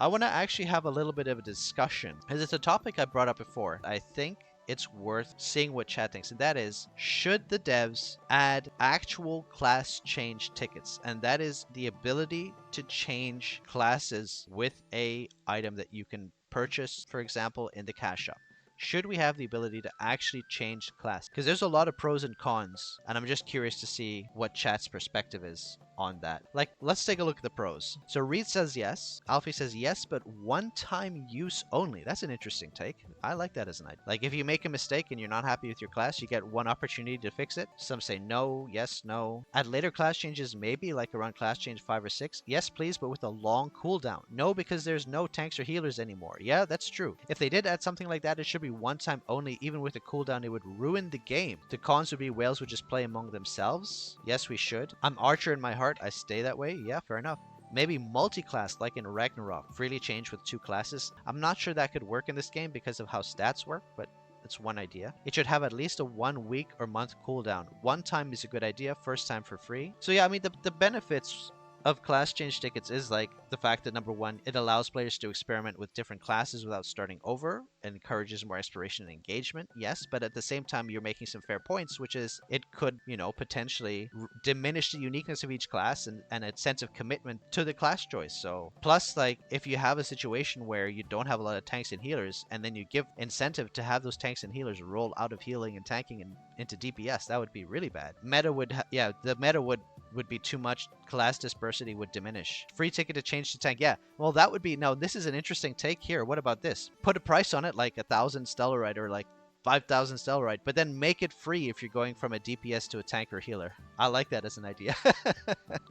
I want to actually have a little bit of a discussion, because it's a topic I brought up before. I think it's worth seeing what chat thinks, and that is, should the devs add actual class change tickets? And that is the ability to change classes with a item that you can purchase, for example, in the cash shop. Should we have the ability to actually change class? Because there's a lot of pros and cons, and I'm just curious to see what chat's perspective is on that. Like, let's take a look at the pros. So Reed says yes. Alfie says yes, but one-time use only. That's an interesting take. I like that as an idea. Like, if you make a mistake and you're not happy with your class, you get one opportunity to fix it. Some say no, yes, no. At later class changes, maybe, like around class change 5 or 6. Yes, please, but with a long cooldown. No, because there's no tanks or healers anymore. Yeah, that's true. If they did add something like that, it should be one time only. Even with a cooldown, it would ruin the game. The cons would be whales would just play among themselves. Yes, we should. I'm Archer in my heart. I stay that way. Yeah, fair enough. Maybe multi-class like in Ragnarok, freely change with 2 classes. I'm not sure that could work in this game because of how stats work, but it's one idea. It should have at least a 1 week or month cooldown. One time is a good idea, first time for free. So yeah, I mean, the benefits of class change tickets is like the fact that, number one, it allows players to experiment with different classes without starting over and encourages more exploration and engagement. Yes, but at the same time, you're making some fair points, which is it could, you know, potentially diminish the uniqueness of each class and a sense of commitment to the class choice. So plus, like, if you have a situation where you don't have a lot of tanks and healers, and then you give incentive to have those tanks and healers roll out of healing and tanking and into DPS, that would be really bad. Meta would the meta would be too much. Class dispersity would diminish. Free ticket to change to tank. Yeah, well, that would be... Now, this is an interesting take here. What about this? Put a price on it, like 1,000 Stellarite or like 5,000 Stellarite, but then make it free if you're going from a DPS to a tank or healer. I like that as an idea.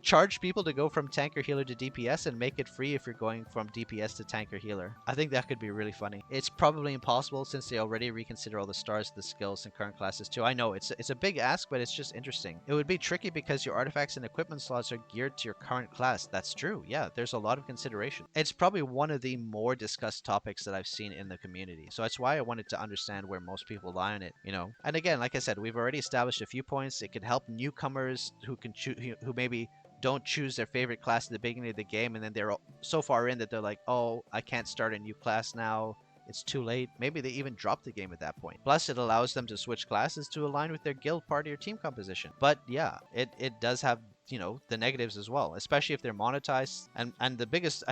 Charge people to go from tank or healer to DPS and make it free if you're going from DPS to tank or healer. I think that could be really funny. It's probably impossible since they already reconsider all the stars, the skills, and current classes too. I know it's a big ask, but it's just interesting. It would be tricky because your artifacts and equipment slots are geared to your current class. That's true. Yeah, there's a lot of consideration. It's probably one of the more discussed topics that I've seen in the community. So that's why I wanted to understand where most people lie on it, you know. And again, like I said, we've already established a few points. It could help newcomers who can who maybe don't choose their favorite class at the beginning of the game, and then they're so far in that they're like, oh, I can't start a new class now. It's too late. Maybe they even drop the game at that point. Plus, it allows them to switch classes to align with their guild, party, or team composition. But yeah, it does have, you know, the negatives as well, especially if they're monetized. And I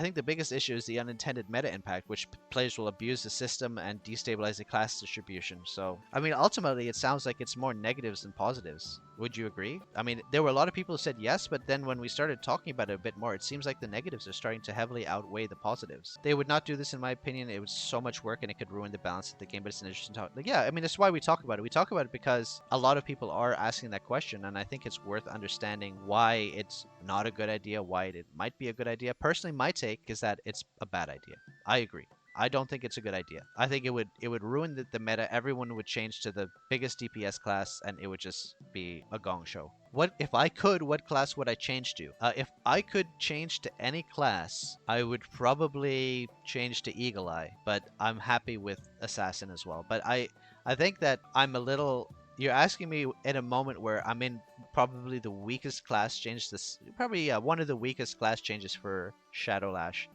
think the biggest issue is the unintended meta impact, which players will abuse the system and destabilize the class distribution. So, I mean, ultimately, it sounds like it's more negatives than positives. Would you agree? I mean, there were a lot of people who said yes, but then when we started talking about it a bit more, it seems like the negatives are starting to heavily outweigh the positives. They would not do this, in my opinion. It was so much work and it could ruin the balance of the game, but it's an interesting topic. Like, yeah, I mean, that's why we talk about it. We talk about it because a lot of people are asking that question, and I think it's worth understanding why it's not a good idea, why it might be a good idea. Personally, my take is that it's a bad idea. I agree. I don't think it's a good idea. I think it would ruin the meta. Everyone would change to the biggest DPS class, and it would just be a gong show. What if I could? What class would I change to? If I could change to any class, I would probably change to Eagle Eye, but I'm happy with Assassin as well. But I think that I'm a little... You're asking me in a moment where I'm in probably the weakest class change. This probably one of the weakest class changes for Shadowlash.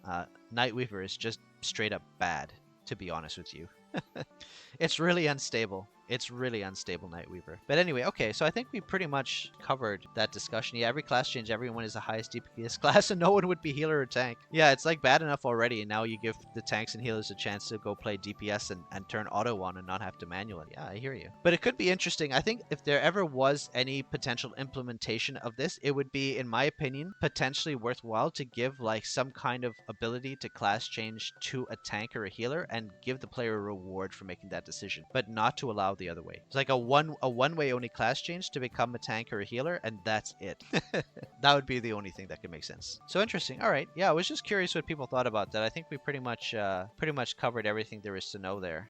Nightweaver is just straight up bad, to be honest with you. It's really unstable. It's really unstable, Nightweaver. But anyway, okay, so I think we pretty much covered that discussion. Yeah, every class change, everyone is the highest DPS class, and no one would be healer or tank. Yeah, it's like bad enough already, and now you give the tanks and healers a chance to go play DPS and turn auto on and not have to manually. Yeah, I hear you. But it could be interesting. I think if there ever was any potential implementation of this, it would be, in my opinion, potentially worthwhile to give like some kind of ability to class change to a tank or a healer and give the player a reward for making that decision, but not to allow the other way. It's like a one-way only class change to become a tank or a healer, and that's it. That would be the only thing that could make sense. So interesting. All right. Yeah, I was just curious what people thought about that. I think we pretty much covered everything there is to know there.